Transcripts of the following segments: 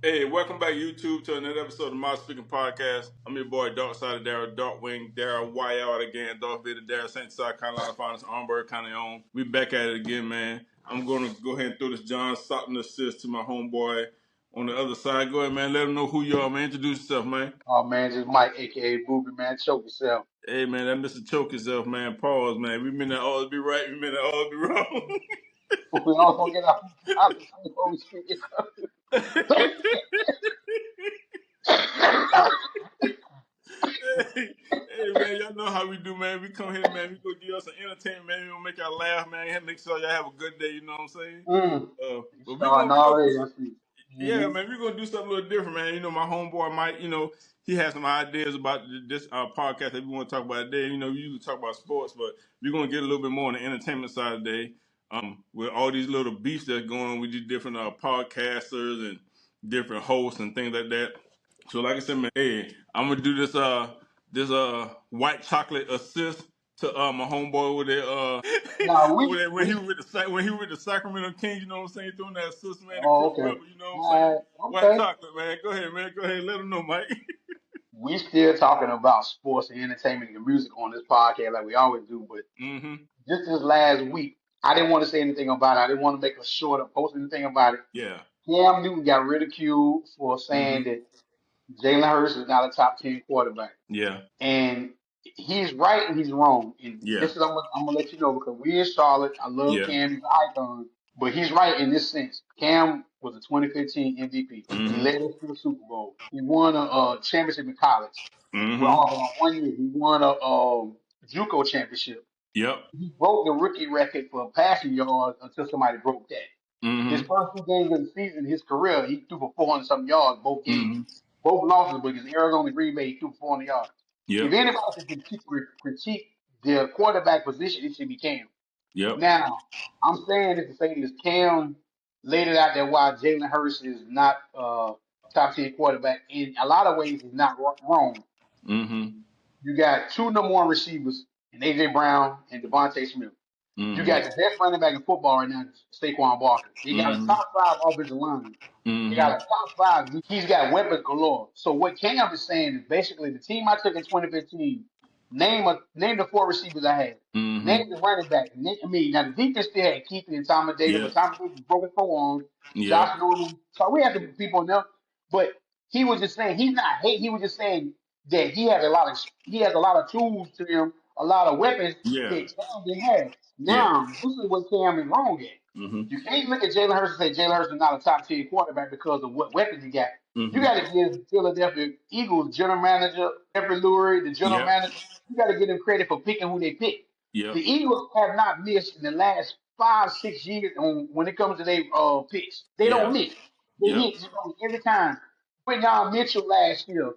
Hey, welcome back YouTube to another episode of My Speaking Podcast. I'm your boy Dark Side of Daryl, Dark Wing, Daryl, Y out again, Darth Vader, Daryl, St. South Carolina, finest Armberg County on. We back at it again, man. I'm going to go ahead and throw this John Stockton assist to my homeboy on the other side. Go ahead, man. Let them know who you are, man. Introduce yourself, man. Oh man, just Mike, aka Booby, man. Choke yourself. Hey, man, that Mr. Choke yourself, man. Pause, man. We mean to always be right. We mean to always be wrong. We also get our before we speak it. Hey, man, y'all know how we do, man. We come here, man. We go give y'all some entertainment, man. We gonna make y'all laugh, man. Make sure y'all have a good day. You know what I'm saying? You But starting we gonna do already, I see. yeah, man. We're gonna do something a little different, man. You know, my homeboy Mike. You know, he has some ideas about this podcast that we want to talk about today. You know, we usually talk about sports, but we're gonna get a little bit more on the entertainment side today. With all these little beefs that's going on with these different podcasters and different hosts and things like that. So, like I said, man, hey, I'm gonna do this white chocolate assist to my homeboy over there. Now When he was with the Sacramento Kings, you know what I'm saying, throwing that assist, man, to oh Chris okay. Webber, you know what I'm saying. All right, White okay. chocolate, man. Go ahead, man. Go ahead, let him know, Mike. We still talking about sports and entertainment and music on this podcast like we always do, but Mm-hmm. just this last week, I didn't want to say anything about it. I didn't want to make a short or post anything about it. Yeah. Cam Newton got ridiculed for Mm-hmm. saying that Jalen Hurts is not a top 10 quarterback. Yeah. And he's right and he's wrong. And Yeah. this is I'm gonna let you know because we in Charlotte. I love Yeah. Cam, he's an icon. But he's right in this sense. Cam was a 2015 MVP. He Mm-hmm. led us to the Super Bowl. He won a championship in college. Well, Mm-hmm. all in 1 year. He won a JUCO championship. Yep. He broke the rookie record for passing yards until somebody broke that. His Mm-hmm. first 2 games of the season, his career, he threw for 400 something yards both games. Mm-hmm. Both losses, but against Arizona and Green Bay, he threw for 400 yards. If Yep. anybody can critique the quarterback position, it should be Cam. Yep. Now, I'm saying this to say this: Cam laid it out there why Jalen Hurts is not top 10 quarterback. In a lot of ways, he's not wrong. Mm-hmm. You got two number one receivers in AJ Brown and Devontae Smith. You Mm-hmm. got the best running back in football right now, Saquon Barkley. You got a Mm-hmm. top five offensive line. You got Mm-hmm. a top five. He's got weapons galore. So what Cam is saying is basically the team I took in 2015. Name the four receivers I had. Name Mm-hmm. the running back. Now the defense still had Keith and Thomas Davis, Yeah. but Thomas Davis broke his forearm. Yeah. Josh Norman. So we had some people in there, but he was just saying he's not hate. He was just saying that he has a lot of tools to him, a lot of weapons Yeah. that Cam didn't have. Yeah. Now this is what Cam is wrong at. Mm-hmm. You can't look at Jalen Hurts and say Jalen Hurts is not a top 10 quarterback because of what weapons he got. You Mm-hmm. got to give Philadelphia Eagles general manager Jeffrey Lurie, the general Yep. manager. You got to give them credit for picking who they pick. The Yep. Eagles have not missed in the last 5, 6 years on when it comes to their picks. They don't Yeah. miss. They Yep. hit every time. Quinton Mitchell last year,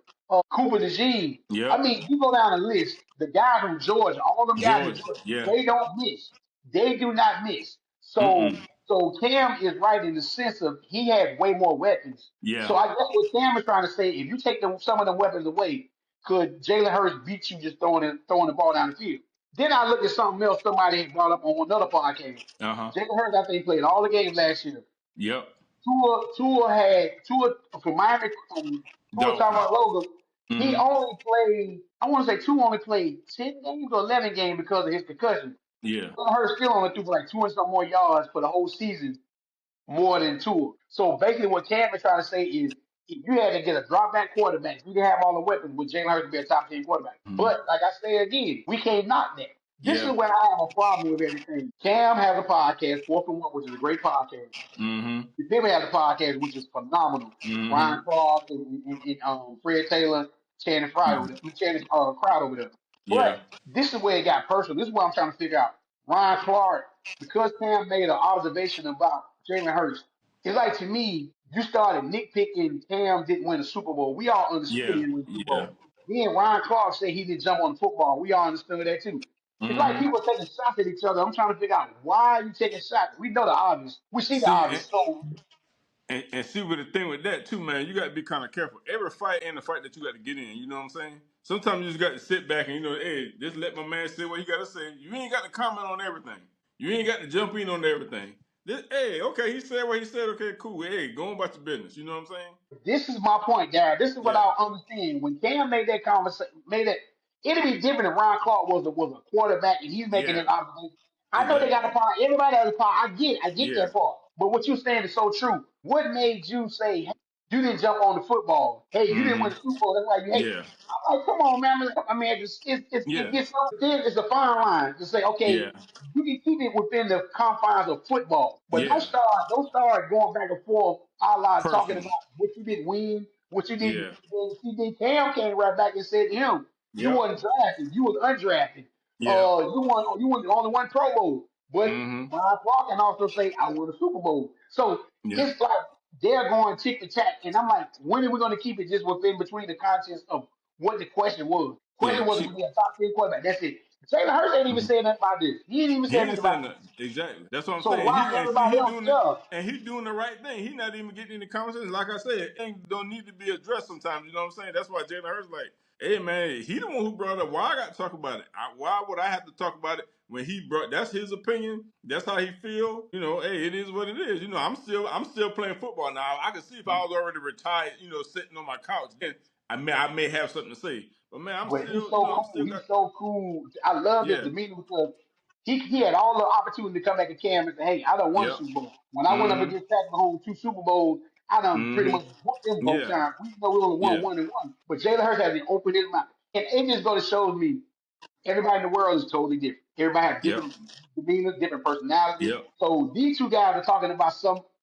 Cooper DeJean. I Yep. mean, you go down the list, the guys from Georgia, all them guys in George. Georgia, Yeah. they don't miss. They do not miss. Mm-mm. So Cam is right in the sense of he had way more weapons. Yeah. So I guess what Cam is trying to say, if you take some of them weapons away, could Jalen Hurts beat you just throwing the ball down the field? Then I look at something else somebody had brought up on another podcast. Uh-huh. Jalen Hurts, I think, played all the games last year. Yep. Tua from Miami, Tua Dolphins. Tagovailoa. He Mm-hmm. only played. I want to say Tua only played 10 games or 11 games because of his concussion. Yeah. Jalen Hurts still only threw for like 200 some more yards for the whole season, more than Tua. So basically, what Cam is trying to say is, if you had to get a drop back quarterback, you can have all the weapons with Jalen Hurts to be a top 10 quarterback. Mm-hmm. But like I say again, we can't knock that. This is Yeah. where I have a problem with everything. Cam has a podcast, Fourth and One, which is a great podcast. Mm-hmm. People has a podcast, which is phenomenal. Mm-hmm. Ryan Clark and Fred Taylor, Channing Frye over there, Channing Crowd over there. Yeah. But this is where it got personal. This is what I'm trying to figure out. Ryan Clark, because Cam made an observation about Jalen Hurts, it's like to me, you started nitpicking Cam didn't win a Super Bowl. We all understood he Yeah. didn't win the Super Yeah. Bowl. Then Ryan Clark said he didn't jump on the football. We all understood that too. It's like Mm-hmm. people taking shots at each other. I'm trying to figure out why are you taking shots. We know the obvious. We see the See, obvious. So and see what the thing with that too, man. You got to be kind of careful. Every fight ain't a fight that you got to get in. You know what I'm saying? Sometimes you just got to sit back and hey, just let my man say what he got to say. You ain't got to comment on everything. You ain't got to jump in on everything. Hey, okay, he said what he said. Okay, cool. Hey, go on about your business. You know what I'm saying? This is my point, Darren. This is what Yeah, I understand. When Cam made that conversation, made it, it'd be different if Ron Clark was a quarterback and he's making yeah, it observation. I know they got exactly. a part. Everybody has a part. I get Yeah. that part. But what you're saying is so true. What made you say, hey, you didn't jump on the football? Hey, you didn't win Mm-hmm. the Super Bowl. That's why you hate. Yeah. I'm like, come on, man. I mean, Yeah. it gets so thin. It's a fine line to say, Yeah. okay, you can keep it within the confines of football, but Yeah. don't start going back and forth, a la talking Personal. about what you did win, what you did. Yeah. See, then Cam came right back and said to him, "You Yep. wasn't drafted. You was undrafted. Yep. You won the only one Pro Bowl." But Mm-hmm. Ron Clark can also say, "I won a Super Bowl." So Yeah. it's like they're going tick to tack, and I'm like, when are we going to keep it just within between the contents of what the question was? Yeah. Question was, was he a top 10 quarterback? That's it. Jalen Hurts ain't even Mhm. saying nothing about this. He ain't even He saying ain't nothing about saying this. nothing. Exactly. That's what I'm So saying. why everybody He else? doing it, Yeah, and he doing the right thing. He not even getting in the conversation. Like I said, things don't need to be addressed sometimes. You know what I'm saying? That's why Jalen Hurts like, hey man, he the one who brought it up. Why I got to talk about it? Why would I have to talk about it when he brought? That's his opinion. That's how he feel. You know, hey, it is what it is. You know, I'm still playing football now. I can see if I was already retired, you know, sitting on my couch, then I may have something to say. But man, I'm but he's still, you so know, I'm cool. still He's got, so cool. I love his yeah, demeanor because he had all the opportunity to come back to Cam and say, "Hey, I done won a yep, Super Bowl. When I went up mm-hmm, against Patrick Mahomes 2 Super Bowls, I done pretty mm-hmm, much whooped them both yeah, times. We know we only won yeah. one and one, but Jalen Hurts hasn't opened his mouth, and it just goes to show me everybody in the world is totally different. Everybody has Yep. different demeanor, different personalities. Yep. So these two guys are talking about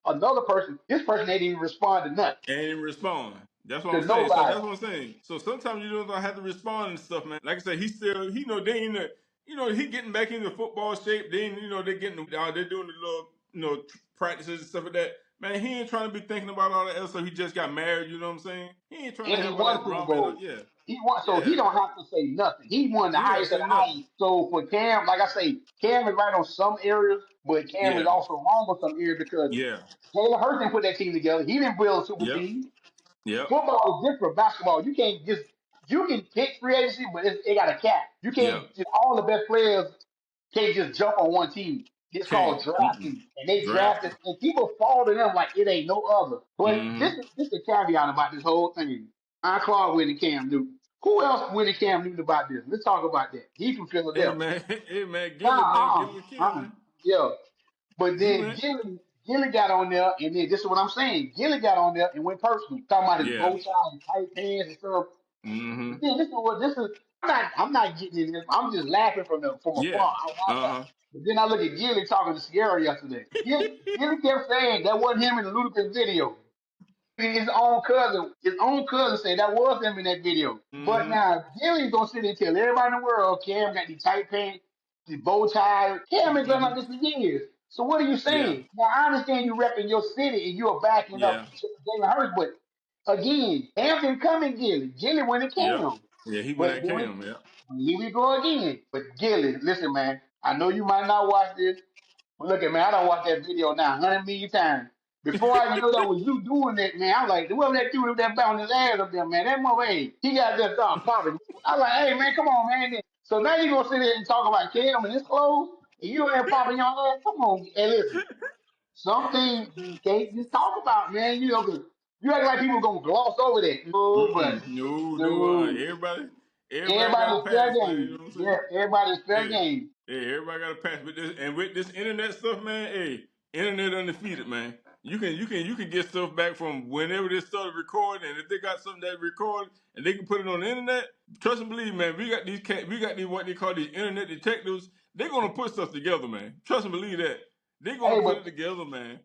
another person. This person ain't even respond to nothing, And respond. That's what to I'm saying. So nobody. that's what I'm saying. So sometimes you don't have to respond and stuff, man. Like I said, he still, he know they in the, you know, he getting back into football shape. Then you know they're getting, they're doing the little, you know, practices and stuff like that. Man, he ain't trying to be thinking about all that else. So he just got married. You know what I'm saying? He ain't trying to And he have all won that Super drama. And Bowl. yeah, He won, so he yeah. don't have to say nothing. He won the He ain't got to highest of say the nothing. highest. So for Cam, like I say, Cam is right on some areas, but Cam is Yeah, also wrong on some areas because yeah, Jalen Hurts didn't put that team together. He didn't build a super yep, team. yep, Football is different. Basketball, you can pick free agency, but it got a cap. You yep. can't just all the best players can't just jump on one team. It's Can't. called Mm-mm. drafting, and they drafted, Drafting. and people fall to them like it ain't no other. But Mm-hmm. this is the caveat about this whole thing. Ron Clark winning Cam Newton. Who else winning Cam Newton about this? Let's talk about that. He's from Hey Philadelphia. man, hey man, Nah, Gilly Kim, man. yeah. But He then went. Gilly got on there, and then this is what I'm saying. Gilly got on there and went personal, talking about his Yeah. bow tie and tight pants and stuff. Mm-hmm. But then this is. I'm not getting in this. I'm just laughing from Yeah. afar. Uh-huh. But then I look at Gilly talking to Sierra yesterday. Gilly kept saying that wasn't him in the Ludacris video. His own cousin said that was him in that video. But Mm-hmm. now Gilly's gonna sit and tell everybody in the world Cam got these tight pants, the bow tie. Cam has done Mm-hmm. like this for years. So what are you Yeah. saying? Now I understand you repping your city and you are backing Yeah. up Jalen Hurts, but again, Cam didn't come in Gilly. Gilly went to Yep. Cam. Yeah, he went But at Cam, yeah. here we go again. But Gilly, listen, man. I know you might not watch this, but look at man, I don't watch that video now 100 million times. Before I even know that was you doing that, man, I'm like, whoever that dude that bounced his ass up there, man, that mother, hey, he got that start popping. I was like, hey, man, come on, man. So now you gonna sit there and talk about Cam and his clothes, and you there popping your ass? Come on, hey, listen. Some things you can't just talk about, man. You know, 'cause you act like people gonna gloss over that. No, but Mm-mm. No, no. no. Everybody got a Everybody's fair pass, man. You game. know what I'm Yeah, saying? everybody's fair Yeah. game. Hey, everybody got a pass with this, and with this internet stuff, man. Hey, internet undefeated, man. You can get stuff back from whenever they started recording, and if they got something that recorded and they can put it on the internet, trust and believe, man. We got these what they call these internet detectives. They're gonna put stuff together, man. Trust and believe that they're gonna Hey, put it together, man.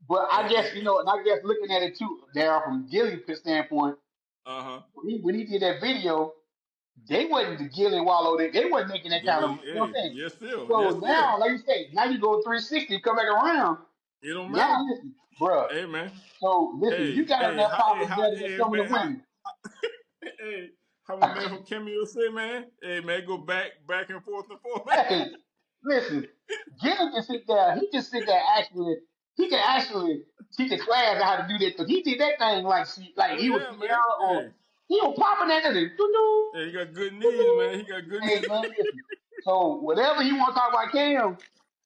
but I And, guess and I guess looking at it too, Daryl, from Gilly's standpoint, uh-huh. when he did that video, they wasn't the Gilly Wallow. They wasn't making that They kind of, wouldn't. you know what I'm Hey, saying? yes, still, yes, So still. now, like you say, now you go 360, come back around. It don't matter. Now listen, bruh. Hey, man. So listen, you got enough power better than Hey, some of the man, women. hey, how my man from Cameo say, man? Hey, man, go back and forth, man. Hey, listen, Gilly can sit there. He can sit there actually. He can actually teach a class how to do that. Cause he did that thing like Oh he was yeah, man. Sierra or he was popping that thing. Hey, he got good Doo knees, doo. man. He got good Hey knees. man, listen. So whatever you want to talk about Cam,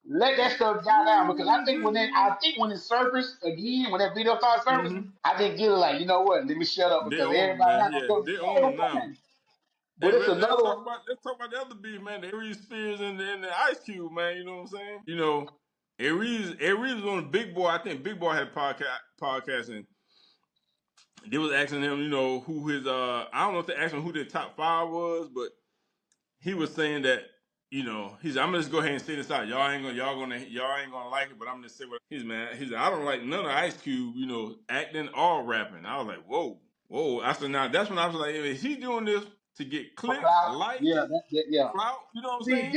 let that stuff die down because I think when it surfaced again, when that video started surfacing, I think Gilly like, you know what? Let me shut up They because own him, everybody man. not gonna Yeah, tell me they they ain't own him gonna now. come. Hey, But it's man, another one. let's talk about the other beef, man. The Aries Spears and the Ice Cube, man. You know what I'm saying? You know, Aries was on the Big Boy. I think Big Boy had a podcast, and they was asking him, you know, who his I don't know if they asked him who their top five was, but he was saying that, you know, I'm gonna just go ahead and say this out. Y'all ain't gonna like it, but I'm gonna say what he's I don't like none of Ice Cube, you know, acting or rapping. I was like, whoa. I said, now that's when I was like, is he doing this to get For clicks, clout. likes, Yeah, yeah. clout? You know what I'm See, saying?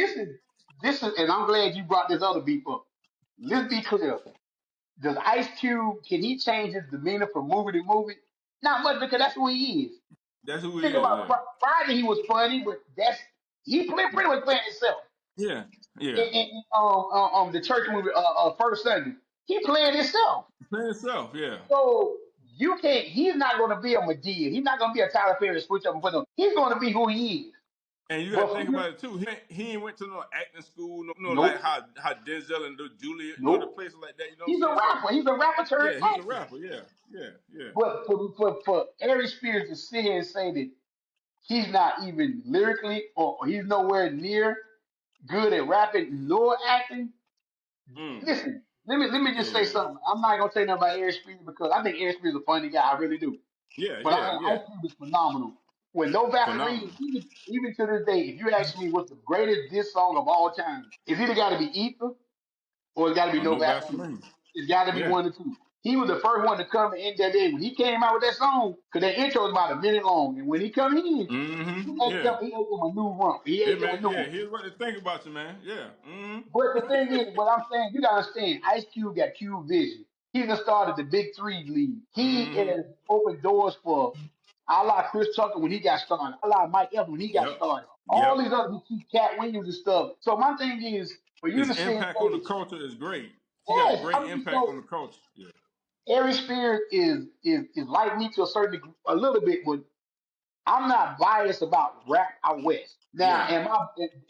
this is, and I'm glad you brought this other beef up. Let's be clear. Does Ice Cube can he change his demeanor from movie to movie? Not much because that's who he is. That's who he Think is, about Friday he was funny, but that's he pretty much playing himself. yeah. Yeah. The church movie First Sunday, he playing himself. Playing himself, yeah. So you can't. He's not going to be a Medea. He's not going to be a Tyler Perry switch up and put him. He's going to be who he is. And you got But to for think you, about it too. He ain't went to no acting school, no like nope, how Denzel and Julia, you know, the nope. places like that. You know what He's I'm a saying? So rapper. He's a rapper turned yeah, he's a actor. rapper. Yeah. But for Ari Spears to sit here and say that he's not even lyrically or he's nowhere near good at rapping nor acting. Mm. Listen, let me just Hey say man. something. I'm not gonna say nothing about Ari Spears because I think Ari Spears is a funny guy. I really do. But I think Yeah. Ice Cube is phenomenal. With no Vaseline, Phenomenal. even to this day, if you ask me what's the greatest diss song of all time, it's either got to be Ether or it's got to be Oh, No no Vaseline. Vaseline. It's got to be Yeah. one or two. He was the first one to come in NWA when he came out with that song because that intro was about a minute long, and when he come in, Yeah. he ate them a new rump. He Hey ate them a man. new Yeah. one. Here's what they think about you, man. Yeah. But the thing is, what I'm saying, you gotta understand, Ice Cube got Cube Vision. He done started the Big Three league. He Mm-hmm. has opened doors for a la Chris Tucker when he got started, a la Mike Evans when he got Yep. started. All Yep. these other Cat Williams and stuff. So my thing is, for you His to say, impact on the culture is great. He got a yes, great I mean, impact on so the culture. Yeah. Ari Spears is like me to a certain degree, a little bit, but I'm not biased about rap out west. Now, Yeah.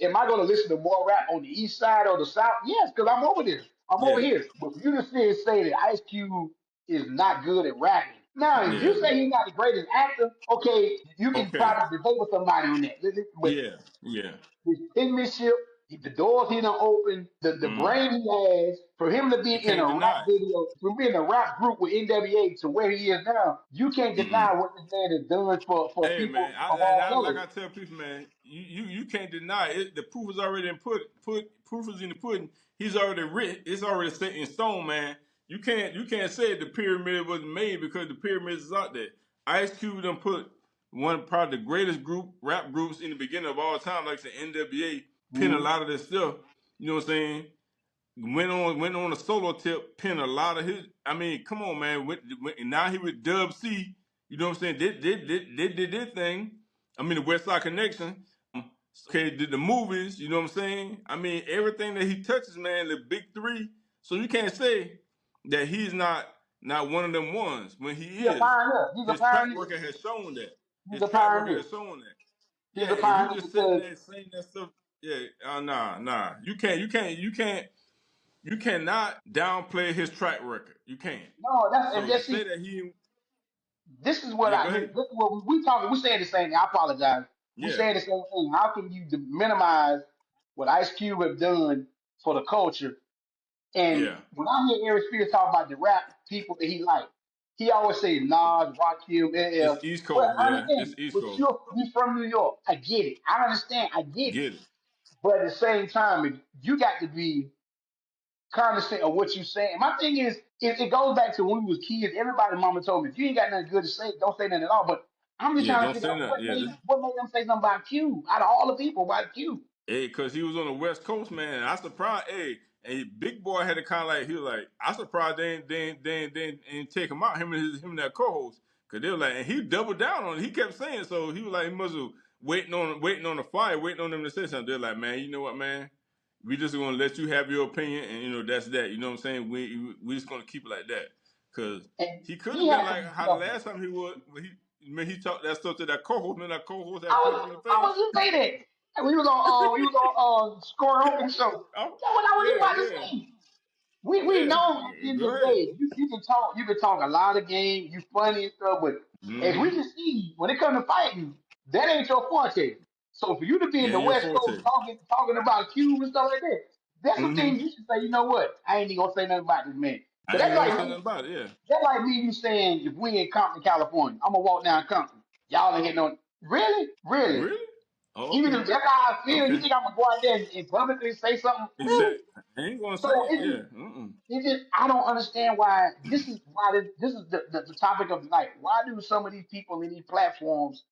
am I going to listen to more rap on the east side or the south? Yes, because I'm over there. I'm over Yeah. here. But for you to sit and say that Ice Cube is not good at rapping. Now, if Yeah. you say he's not the greatest actor, okay, you can Okay. probably debate with somebody on that. But Yeah. Yeah. his penmanship, the doors he done opened, the Mm. brain he has, for him to be You in can't a rap deny it. video, to be in a rap group with NWA to where he is now, you can't Mm-mm. deny what this man has done for Hey man, people of all like colors. I tell people, man, you can't deny it. The proof is already in proof is in the pudding. He's already written. It's already set in stone, man. You can't say the pyramid wasn't made because the pyramids is out there. Ice Cube done put one probably the greatest rap groups in the beginning of all time, like the NWA, pin a Mm-hmm. lot of this stuff. You know what I'm saying? Went on a solo tip, penned a lot of his. I mean, come on, man. Now he with Dub C. You know what I'm saying? Did their thing. I mean, the West Side Connection. Okay, did the movies. You know what I'm saying? I mean, everything that he touches, man, the big three. So you can't say that he's not one of them ones when he He's a is. pioneer. He's a His track pioneer. record has shown that. He's His a track record pioneer. has shown that. He's Yeah, a and you pioneer just sitting because there saying that stuff. Yeah, nah. You cannot downplay his track record. You can't. no, that's So and to that's say see, that he, this is what yeah, go ahead. this is what we talking. We saying the same thing. I apologize. We Yeah, saying the same thing. How can you minimize what Ice Cube have done for the culture? And yeah. when I hear Eric Spears talk about the rap people that he like, he always say Nas, Rakim, It's LL. East Well, Coast. I Yeah, understand. it's East But Coast. he's from New York. I get it. I understand. I get it. Get it. But at the same time, you got to be cognizant of what you're saying. My thing is, it goes back to when we was kids. Everybody, mama told me, if you ain't got nothing good to say, don't say nothing at all. But I'm just Yeah, trying to don't figure say out that. Yeah, what made them say something about Q out of all the people about Q. hey, cause he was on the West Coast, man. I surprised. Hey, Big Boy had to kind of like he was like, I surprised they ain't take him out. Him and that co-host, cause they were like, and he doubled down on it. He kept saying so. He was like, he must have waiting on the fire, waiting on them to say something. They're like, man, you know what, man? We just gonna let you have your opinion, and that's that. You know what I'm saying? We just gonna keep it like that, cause And he could have he been had to like be how the careful. last time he talked that stuff to that co-host, and that co-host had I punched was him in the I face. was just say that. he was on Score Open show. Oh, That's what I was yeah, about to yeah, say. We yeah. know at the end Go of the ahead. day, you can talk a lot of game, you funny and stuff, but as we Mm-hmm. can see, when it comes to fighting, that ain't your forte. So for you to be Yeah, in the your West Coast forte. talking about Cube and stuff like that, that's some Mm-hmm. things you should say. You know what? I ain't even gonna say nothing about this man. Cause I ain't gonna say nothing about it. Yeah. that's like me you saying if we in Compton, California, I'm gonna walk down Compton. Y'all ain't hitting on really, really. Really? Oh, Even okay. if that's how I feel, you Okay. think I'm gonna go out there and publicly say something? Really? Exactly. I ain't gonna say So it. Yeah. Mm-mm. it's just I don't understand why this is the topic of the night. Why do some of these people in these platforms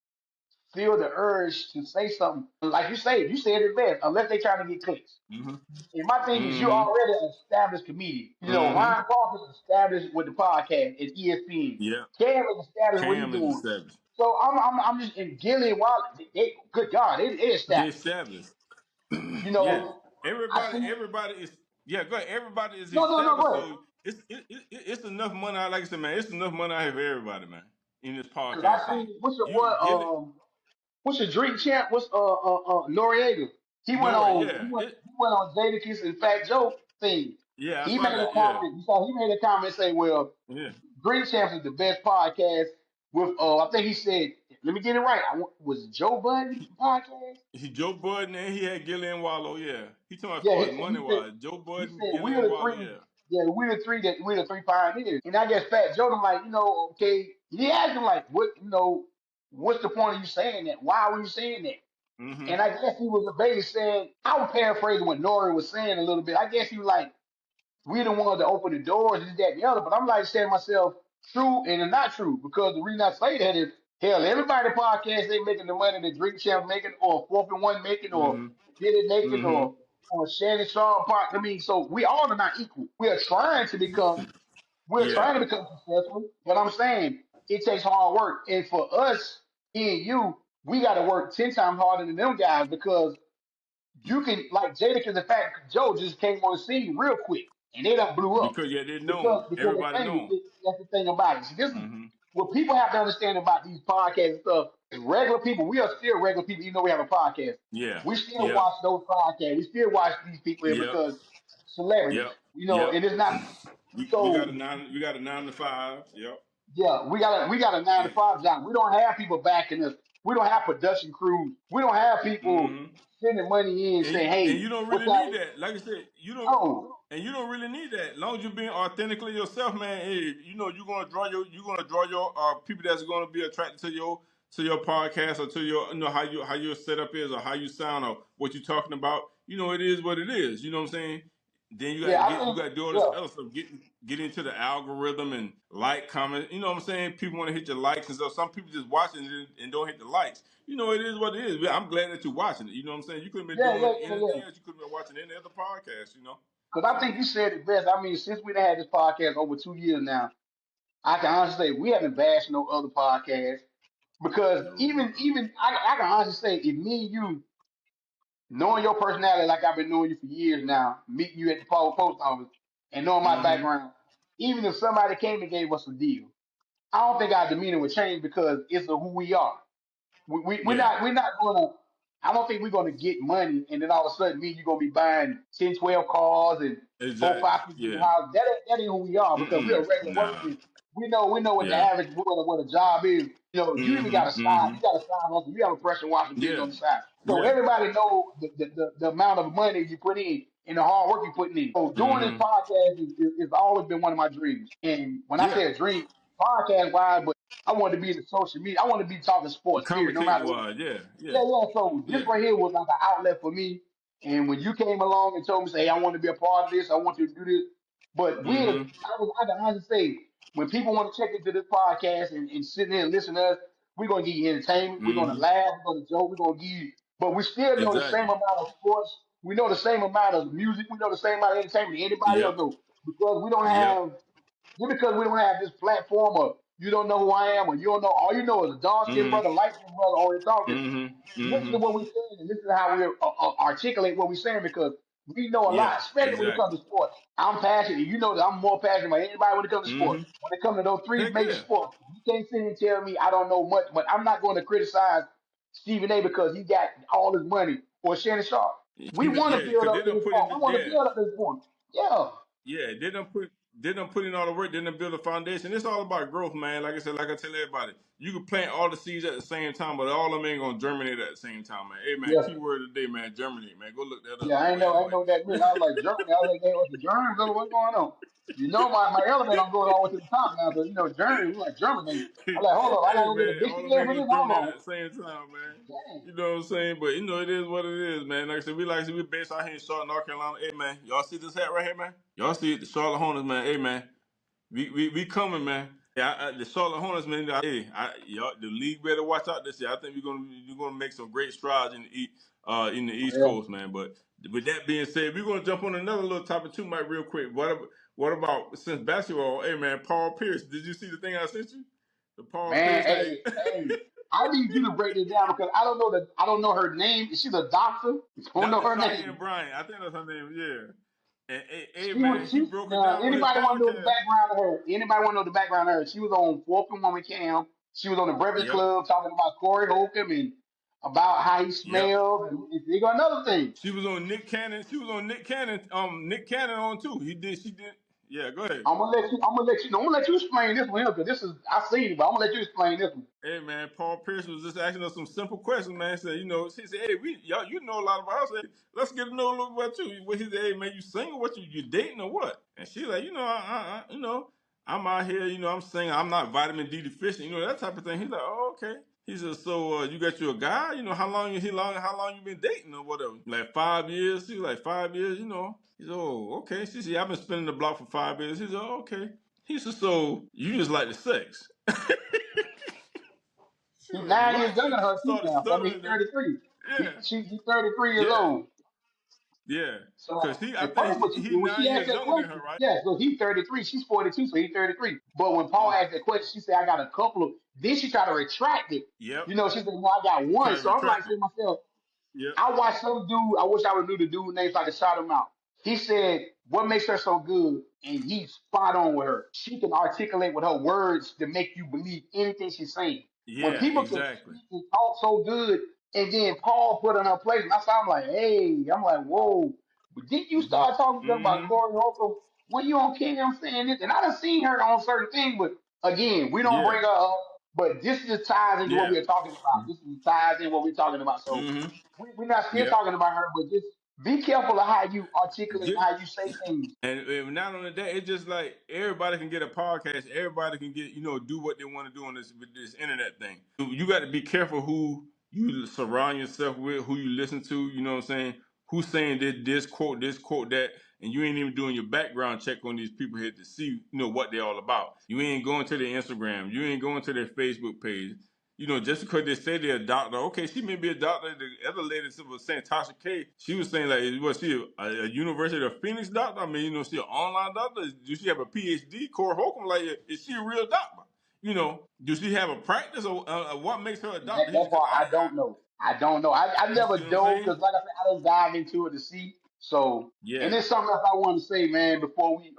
feel the urge to say something like you said it best, unless they trying to get clicks. Mm-hmm. And my thing is, you're Mm-hmm. already an established comedian. Mm-hmm. Ryan Clark is established with the podcast at ESPN. Yeah. Cam is established what he's Cam is doing. established. So I'm just in Gilly Wallace. Good God, they They established. established. Yeah. I Everybody. see. Everybody is. Yeah. Go ahead. Everybody is No, established. go ahead. So it's enough money. Like I said, man, it's enough money out here for everybody, man. In this Because podcast I thing, see you get it. what's your drink champ? What's Noriega? Nora. Yeah. He went on Jadakiss and Fat Joe thing. Yeah. I He saw made a that. Yeah. comment. You saw he made a comment saying, "Well, Yeah. Drink Champs is the best podcast." With I think he said, "Let me get it right. Was it Joe Budden podcast?" He Joe Budden and he had Gillian Wallow. Yeah. He talking about as Yeah, far as he money said wise. Joe he Budden, said we're Gillian the Wallow. three. Yeah. Yeah, we're the three pioneers. And I guess Fat Joe, I'm like, okay. He asked him like, what's the point of you saying that? Why were you saying that? Mm-hmm. And I guess he was basically saying, I was paraphrasing what Nori was saying a little bit. I guess he was like, we the ones that open the doors, this, that, and the other. But I'm like saying to myself, true and not true, because the reason I say that is, hell, everybody podcast they making the money that Drink Champ making, or Fourth and One making, or Mm-hmm. Get It making, Mm-hmm. or Shannon Sharp Park. I mean, so we all are not equal. We're Yeah. trying to become successful. But I'm saying it takes hard work, and for us, me and you, we got to work 10 times harder than them guys because you can like Jadakiss. The fact Joe just came on the scene real quick, and they done blew up Because yeah, they know him. because Everybody they know him. that's the thing about it. See, this is Mm-hmm. what people have to understand about these podcasts and stuff. Is regular people, we are still regular people, even though we have a podcast. Yeah. We still Yep. watch those podcasts. We still watch these people here Yep. because celebrities, Yep. Yep. and it's not We got a so. nine. We got a 9 to 5. Yep. Yeah, we got a nine to And, five job. We don't have people backing us. We don't have production crews. We don't have people mm-hmm. sending money in saying, And "Hey, you don't what's really that?" need that. Like I said, you don't. Oh, And you don't really need that. As long as you're being authentically yourself, man. Hey, you're gonna draw your people that's gonna be attracted to your podcast or to your how your setup is or how you sound or what you're talking about. It is what it is. You know what I'm saying? Then yeah, I you think, got to do all this yeah, other stuff. Get into the algorithm and like, comment. You know what I'm saying? People want to hit your likes and stuff. Some people just watching it and don't hit the likes. It is what it is. I'm glad that you're watching it. You know what I'm saying? You could have been yeah, doing yeah, yeah, anything yeah. else. You could have been watching any other podcast. Because I think you said it best. I mean, since we've had this podcast over 2 years now, I can honestly say we haven't bashed no other podcasts because No. even I can honestly say if me and you knowing your personality like I've been knowing you for years now, meeting you at the post office and knowing my Mm-hmm. background, even if somebody came and gave us a deal, I don't think our demeanor would change because it's who we are. Yeah. We're not gonna. I don't think we're gonna get money and then all of a sudden me and you gonna be buying 10, 12 cars and four, Exactly. five people in the Yeah. house. That ain't who we are because we're a Mm-mm. regular Nah. workman. We know what the Yeah. average what a job is. You even got a Mm-hmm. side, Mm-hmm. you got a side hustle, you have a pressure washing business Yeah. on the side. So Yeah. everybody know the amount of money you put in and the hard work you putting in. So doing this Mm-hmm. podcast is always been one of my dreams. And when I Yeah. say a dream, podcast wise, but I wanted to be in the social media. I want to be talking sports, period, no matter Commentating what. wise. Yeah. Yeah. Yeah. So this Yeah. right here was like an outlet for me. And when you came along and told me, say, hey, I want to be a part of this, I want you to do this. But Mm-hmm. I can honestly say, when people want to check into this podcast and sit there and listen to us, we're gonna give you entertainment, we're gonna Mm-hmm. laugh, we're gonna joke, we're gonna give you. But we still know the same Exactly. amount of sports. We know the same amount of music. We know the same amount of entertainment anybody else Yep. knows because we don't Yep. have just because we don't have this platform or you don't know who I am or you don't know, all you know is a dark skinned Mm-hmm. brother, light skinned brother always talking. Mm-hmm. Listen to Mm-hmm. what we're saying and listen to how we articulate what we're saying because we know a Yeah. lot, especially when it comes Exactly. to sports. I'm passionate. You know that I'm more passionate about anybody when it comes to sports. Mm-hmm. When it comes to those three Heck major yeah. sports, you can't sit here and tell me I don't know much, but I'm not going to criticize Stephen A because he got all his money or Shannon Sharp. We want to Yeah, build because they up to don't this put in point. the We want to build up to this point. Yeah, yeah, they don't put in all the work. They don't build a foundation. It's all about growth, man. Like I said, like I tell everybody, you can plant all the seeds at the same time, but all of them ain't gonna germinate at the same time, man. Hey, man, yeah, key word of the day, man, germinate, man. Go look that up, yeah. man. But I anyway, know what that meant. I was like Germany. I was like, hey, what's the Germans? What's going on? You know, my elevator don't go all the way to the top now, but you know, Germany, we like Germany. I'm like, hold up, I hey, gotta go get a man, all of them dictionary ain't for gonna this. Hold germinate on. at the same time, man. Dang. You know what I'm saying? But you know, it is what it is, man. Like I said, we based out here in Charlotte, North Carolina. Hey, man, y'all see this hat right here, man? Y'all see it, the Charlotte Hornets, man. Hey, man, we coming, man. The Charlotte Hornets, man. Y'all, the league better watch out this year. I think we're gonna make some great strides in the East Yeah. Coast, man. But with that being said, we're gonna jump on another little topic too, Mike, real quick. What about since basketball? Hey, man, Paul Pierce. Did you see the thing I sent you? The Paul Man, Pierce thing. hey. I need you to break this down because I don't know her name. She's a doctor. I don't know Dr. her Cheyenne name. Bryant. I think that's her name. Yeah. And hey, She man, was he she broke it now down on his anybody want to know the podcast. background of her? Anybody want to know the background of her? She was on Fourth and Woman Cam. She was on the Breakfast Yep. Club talking about Corey Holcomb and about how he Yep. smells. And they got another thing. She was on Nick Cannon. She was on Nick Cannon. Nick Cannon on too. He did. She did. Yeah. Go ahead. I'm gonna let you explain this one because this is I seen it, but I'm gonna let you explain this one. Hey, man, Paul Pierce was just asking us some simple questions, man. Said, he said, hey, y'all, you know a lot about us. Said, let's get to know a little about you. What he said, hey, man, you single? What you dating or what? And she like, I'm out here, I'm singing. I'm not vitamin D deficient, that type of thing. He's like, oh, okay. He said, so you got you a guy? How long you been dating or whatever? Like 5 years. She was like 5 years, He said, oh, okay. She said, I've been spinning the block for 5 years. He said, oh, okay. He said, so you just like the sex? She He's was like, 9 years what? younger than her too Started now. So I mean, stuttering he's there. 33. Yeah, He's 33 years yeah, old. yeah. Cause So I at think first, he when she 9 years asked that younger than question, her, right? yeah, so he's 33, she's 42, so he's 33. But when Paul asked that question, she said, I got a couple of, then she tried to retract it. Yep. You know, she said, no, I got one. Try to So I'm like retract it. saying to myself, Yep. I watched some dude, I wish I would knew the dude name so I could shout him out. He said, what makes her so good? And he's spot on with her. She can articulate with her words to make you believe anything she's saying. When Yeah. people can Exactly. speak and talk so good, and then Paul put in her place, and that's how I'm like, hey, I'm like, whoa. But didn't you Mhm. start talking to them about Mhm. Corey Holcomb? When you on King, I'm saying this, and I done seen her on certain things, but again, we don't Yeah. bring her up. But this just ties into what Yeah. we're talking about. This is ties in what we're talking about. So Mhm. we're not still Yep. talking about her, but just be careful of how you articulate and Just how you say things. and not only that, it's just like everybody can get a podcast. Everybody can get do what they want to do on this with this internet thing. You got to be careful who you surround yourself with, who you listen to. You know what I'm saying? Who's saying this quote that, and you ain't even doing your background check on these people here to see what they're all about. You ain't going to their Instagram. You ain't going to their Facebook page. Just because they say they're a doctor, okay, she may be a doctor. The other lady was saying, Tasha K, she was saying, like, was she a University of Phoenix doctor? I mean, she an online doctor? Do she have a PhD? Corey Holcomb, like, is she a real doctor? Do she have a practice or what makes her a And that, doctor? that Because part I don't know. I don't know. I you never see what I'm dove saying? because, like I said, I don't dive into it to see. So, and Yeah. there's something else I want to say, man, before we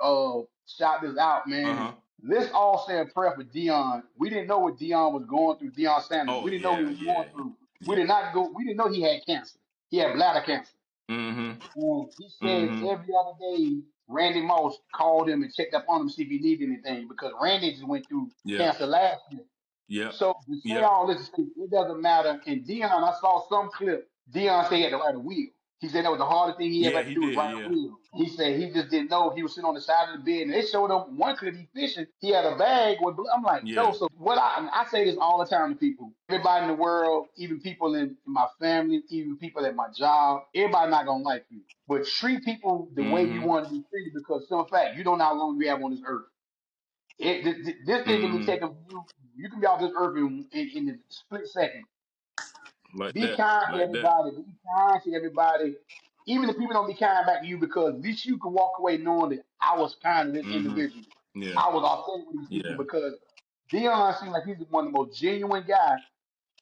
shout this out, Uh man. huh. Let's all say a prayer for Dion. We didn't know what Dion was going through. Dion Sanders. Oh We didn't know what he yeah, was yeah, going through. We yeah. did not go. We didn't know he had cancer. He had bladder cancer. Mm-hmm. And he said Mm-hmm. every other day, Randy Moss called him and checked up on him to see if he needed anything because Randy just went through Yep. cancer last year. Yep. So to say Yep. all this, it doesn't matter. And Dion, I saw some clip. Dion said he had to write a will. He said that was the hardest thing he ever Yeah, had to he do was did. write a Yeah. will. He said he just didn't know. He was sitting on the side of the bed, and they showed him one clip he fishing. He had a bag with blood. I'm like, yo. Yeah. So what I say this all the time to people. Everybody in the world, even people in my family, even people at my job, everybody not gonna like you. But treat people the way you Mm-hmm. want to be treated because, some fact, you don't know how long we have on this earth. This thing can be Mm-hmm. taken from you. You can be off this earth in a split second. Like Be that. kind to Like that. everybody. Be kind to everybody. Even if people don't be kind back to you, because at least you can walk away knowing that I was kind to this Mm-hmm. individual. Yeah. I was authentic with these people Yeah. because Dion seems like he's one of the most genuine guys.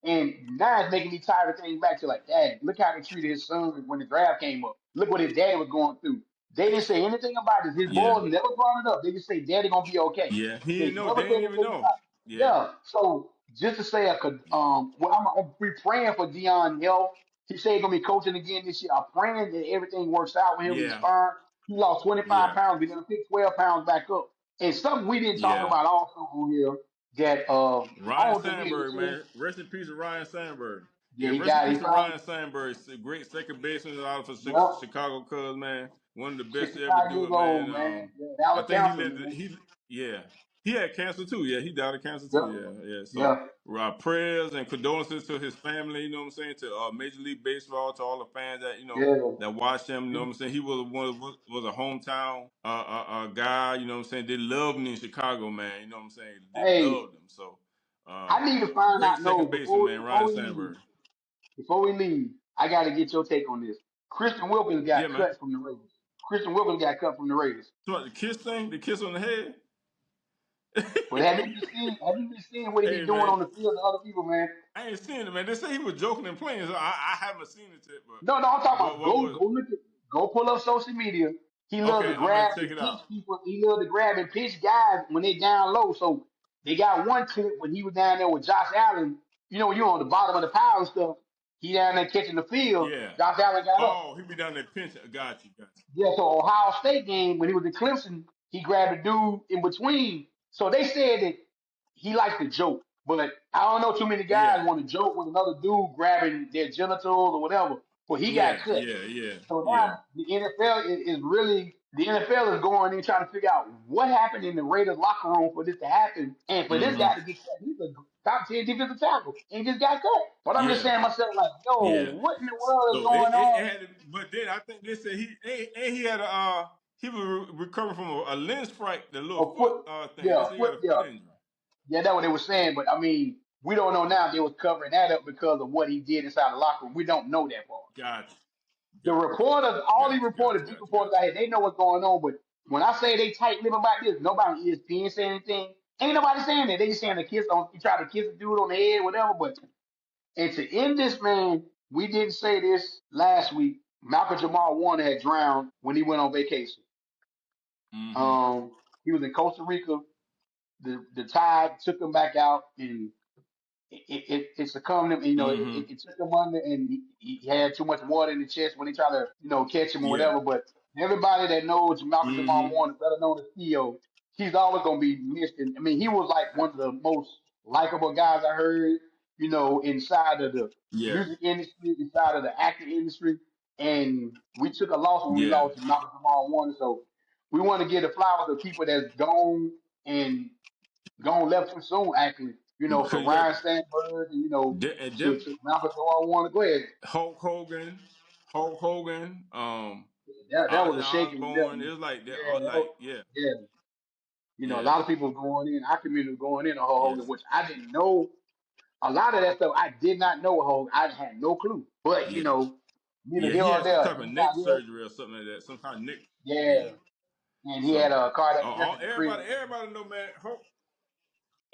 And now it's making me tired of things back to like, dad, look how they treated his son when the draft came up. Look what his daddy was going through. They didn't say anything about this. His Yeah. boys never brought it up. They just say daddy gonna be okay. Yeah. He They ain't know. never They said ain't even anything know. about it. Yeah. Yeah. So just to say I could Yeah. well I'm be praying for Dion health He said he's gonna be coaching again this year. I'm praying that everything works out with him. He's Yeah, fine. He lost 25 yeah, pounds. We're gonna pick 12 pounds back up. And something we didn't talk yeah. about also on here that I Ryan want to admit, Sandberg, man. Rest in peace to Ryan Sandberg. yeah, Yeah, he rest in got he peace to finally, Ryan Sandberg. Great second baseman out of yep, Chicago Cubs, man. One of the best to ever 65 do years it, man. old, man. Yeah, that I was think he cancer, lived. man. Yeah, he had cancer too. Yeah, he died of cancer too. Yep, Yeah, yeah. So yeah, prayers and condolences to his family. You know what I'm saying? To Major League Baseball, to all the fans that yeah. that watched him. You know what I'm saying? He was was a hometown guy. You know what I'm saying? They loved him in Chicago, man. You know what I'm saying? They Hey, loved him. So I need to find great out. No, second baseman, man, Ryan Sandberg. before we leave, I got to get your take on this. Christian Wilkins got Yeah, man. cut from the Raiders. Christian Wilkins got cut from the Raiders. So the kiss thing, the kiss on the head. But have you been seeing? Have you been seeing what he been Hey, doing man. on the field to other people, man? I ain't seen it, man. They say he was joking and playing, so I haven't seen it yet. But No, no, I'm talking about what was? go look at go pull up social media. He loved to Okay, I'm gonna grab check and it pinch out. people. He loved to grab and pinch guys when they down low. So they got one clip when he was down there with Josh Allen. You know, when you're on the bottom of the pile and stuff. He down there catching the field. Yeah. Josh Allen got up. Oh, he be down there pinching. Got you, got you. Yeah, so Ohio State game when he was in Clemson, he grabbed a dude in between. So they said that he likes to joke, but I don't know too many guys Yeah, want to joke with another dude grabbing their genitals or whatever. But he got yeah, cut. yeah, yeah, So yeah, now the NFL is really the NFL is going in trying to figure out what happened in the Raiders locker room for this to happen and for this mm-hmm. guy to get cut. He's a top 10 defensive tackle and he just got cut. But I'm just Yeah, saying to myself like, yo, yeah. what in the world is So going it on? had, but then I think they said he had a he was recovering from a lens fright, the little A foot foot, thing. They yeah, said he foot, had a foot yeah. injury. Yeah, that's what they were saying, but I mean, we don't know now if they was covering that up because of what he did inside the locker room. We don't know that part. Gotcha, The gotcha, reporters, all these gotcha, reporters, gotcha, big gotcha, reporters gotcha. out here, they know what's going on. But when I say they tight lipped about this, nobody on ESPN saying anything. Ain't nobody saying that. They just saying the kiss on, he tried to kiss a dude on the head, whatever. But and to end this, man, we didn't say this last week. Malcolm Jamal Warner had drowned when he went on vacation. Mm-hmm. Um, he was in Costa Rica. The tide took him back out, and it succumbed him. You know, Mm-hmm. it took him under, and he had too much water in the chest when they tried to, catch him or Yeah. whatever. But everybody that knows Malcolm Jamal Mm-hmm. Warner, better known as Theo, he's always gonna be missed. And I mean, he was like one of the most likable guys I heard. Inside of the Yeah. music industry, inside of the acting industry, and we took a loss when we Yeah. lost Malcolm Jamal Warner. So we want to give the flowers to people that's gone and gone left too soon, actually. From Cause yeah, Ryan Sandberg, and, and them to Malcolm Jamal Warner. Go ahead. Hulk Hogan, That was Ozzy a shaking with them. Osbourne. It was like that. Yeah, Like yeah, yeah. A yeah, lot of people going in. Our community was going in on Hulk yeah, Hogan, which I didn't know. A lot of that stuff I did not know Hulk. I had no clue. But yeah, neither yeah. here He or had some there. type of neck Anytime here, surgery or something like that. Some kind of neck. yeah. Yeah. And he had So a cardiac arrest at the crib. everybody know, man.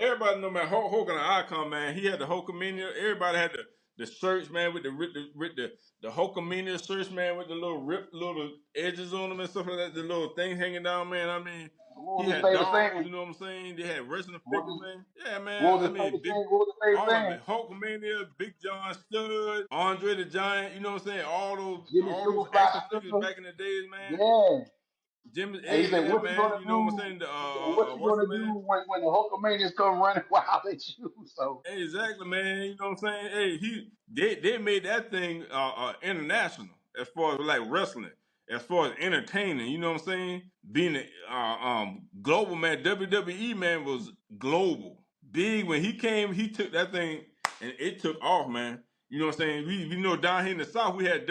Everybody know, man. Hulk Hogan, an icon, man. He had the Hulkamania. Everybody had the shirts, man, with the Hulkamania shirts, man, with the little ripped little edges on them and stuff like that. The little thing hanging down, man. I mean, What he was his had favorite dolls. saying? You know what I'm saying? They had wrestling What figures, was, man. Yeah, man. what was I his mean, favorite saying? What was his favorite all of saying? it. Hulkamania, Big John Stud, Andre the Giant. You know what I'm saying? Jimmy All those Superfly action figures Snuka. back in the days, man. Yeah. Jimmy, And he hey, said, yeah, "What you man. gonna You know what I'm do?" saying? The He said, "What you what's the gonna do man? when the Hulkamanians come running wild at you?" So Exactly, man. You know what I'm saying? Hey, they made that thing international as far as like wrestling, as far as entertaining. You know what I'm saying? Being global, man. WWE man was global, big. When he came, he took that thing and it took off, man. You know what I'm saying? We know down here in the South we had a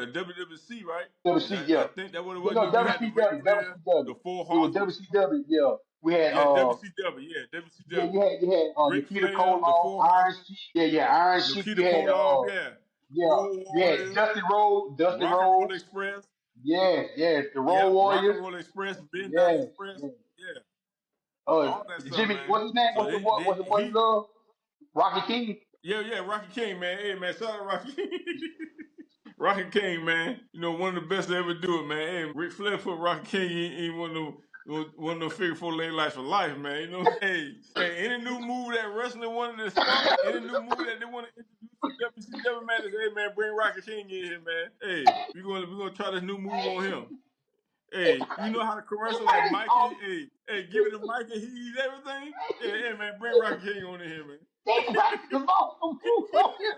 WWC, right? And WC, I yeah, think that what it you was. know You had the Ric WCW, Flair, the Four It was Horsemen. WCW, yeah. We had Yeah, WCW. Yeah, yeah, WCW. you had Ric Nikita Flair, the Koloff, Four Iron Horsemen. Sheik, yeah, Iron Sheik. Nikita You had Koloff, yeah. yeah, Road you had Warriors, Dusty Rock and Roll Rhodes, Express. the Road Yep, Rock and Warriors, Roll Express, Midnight yeah, Express. yeah. Yeah, Uh, all that stuff, Jimmy, man. what's his name? So What's the boy you love? Rocky King. yeah, Rocky King, man. Hey, man, shout out Rocky King. Rocky King, man. You know, one of the best to ever do it, man. Hey, Ric Flair put Rocky King in one of them figure four leg lights for life, man. Hey, any new move that wrestling wanted to start, any new move that they want to introduce to Devin man, hey man, bring Rocket King in here, man. Hey, we gonna try this new move on him. Hey, you know how to commercial like Mikey? Hey, give it to Mikey, he eats everything. Hey, man, bring Rocket King on in here, man. They practice all the moves on him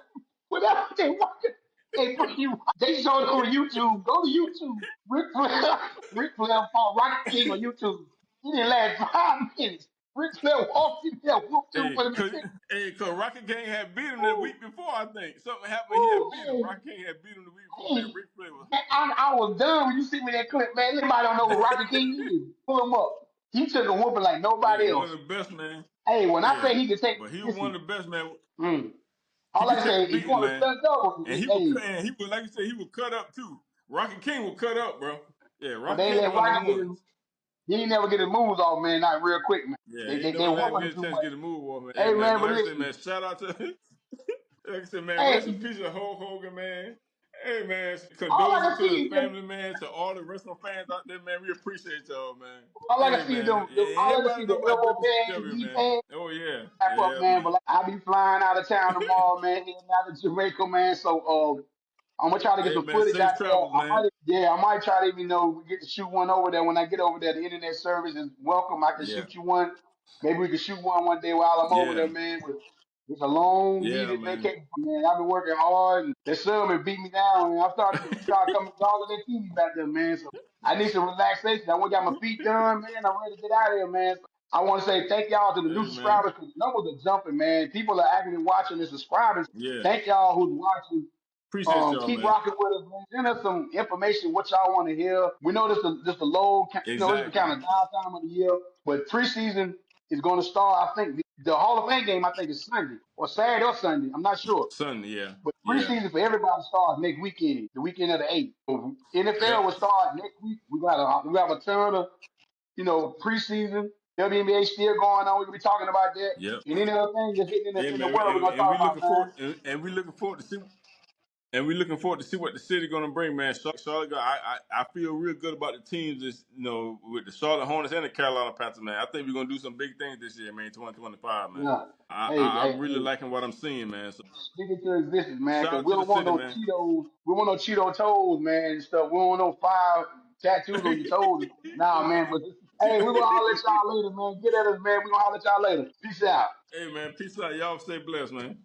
without they watching. They showed it on YouTube. Go to YouTube. Ric Flair fought Rocket King on YouTube. He didn't last 5 minutes. Ric Flair walked in there, whooped him Hey, with him. cause Rocket King had beat him the Ooh, week before, I think. Something happened, he had ooh, beat him. hey, Rocket King had beat him the week before, man. hey. Ric Flair was, Man, I was done when you see me that clip, man. Anybody don't know who Rocket King is? Pull him up. He took a whooping like yeah, nobody one else. of the best, man. Hey, when I Yeah. say he could take, But he was one listen, of the best, man. He all I could can take a say, if you beating, want to man. stunt double, And hey, he would, like you said, he would cut up too. Rocket King would cut up, bro. Yeah, but Rocket they ain't King let one of Rocket them get his, ones. he ain't never get his moves off, man, not real quick, man. Yeah, They he they, never they let him whooping get him a too chance to much. get a move off, man. Hey, Hey, man, man, but but like I said, listen, man, shout out to, like I said, man, rest in hey, peace to Hulk Hogan, man. Hey, man, all I condolences can see to his is them, family, man, to all the wrestling fans out there, man. We appreciate y'all, man. all I can Hey, see is man, them, yeah, all I can see everybody the know about elbow pads, WCW, knee man. pads, Oh, yeah. back up, Yeah, man. But man. like, I be flying out of town tomorrow, man, heading out to Jamaica, man. So, I'm gonna try to get Hey, some man, footage safe out there. travels, man. I might try to even get to shoot one over there. When I get over there, the internet service is welcome. I can Yeah. shoot you one. Maybe we can shoot one day while I'm over there, Yeah. man. But it's a long Yeah, needed man. vacation, man. I've been working hard, and that summer beat me down, and I started to start coming dogs on that TV back there, man. So I need some relaxation. I want to get my feet done, man. I'm ready to get out of here, man. So I want to say thank y'all to the new Hey, man. subscribers because the numbers are jumping, man. People are actually watching and subscribing. Yeah. Thank y'all who's watching. Appreciate y'all, Keep man. rocking with us, man. Send us some information, what y'all want to hear. We know this the low, this is the Exactly. kind of downtime of the year, but preseason is going to start. I think the Hall of Fame game, I think is Sunday or Saturday or Sunday. I'm not sure. Sunday, yeah. But Yeah. preseason for everybody starts next weekend, the weekend of the 8th. So NFL Yep. will start next week. We have a ton of preseason. WNBA still going on. We can be talking about that. Yep. And any other thing that's hitting Hey, in the man, world, we're gonna and talk we about, looking forward, man. and we looking forward to see, and we looking forward to see what the city gonna bring, man. Charlotte, I feel real good about the teams, this, with the Charlotte Hornets and the Carolina Panthers, man. I think we're gonna do some big things this year, man. 2025, man. Yeah. Hey, I'm hey, really hey. liking what I'm seeing, man. So Speak it to existence, man, shout because out we to the don't want city, no man. Cheetos. We want no Cheeto toes, man, and stuff. We don't want no fire tattoos on your toes. Nah, man, but hey, we're gonna holler at y'all later, man. Get at us, man. We're gonna holler at y'all later. Peace out. Hey, man, peace out. Y'all stay blessed, man.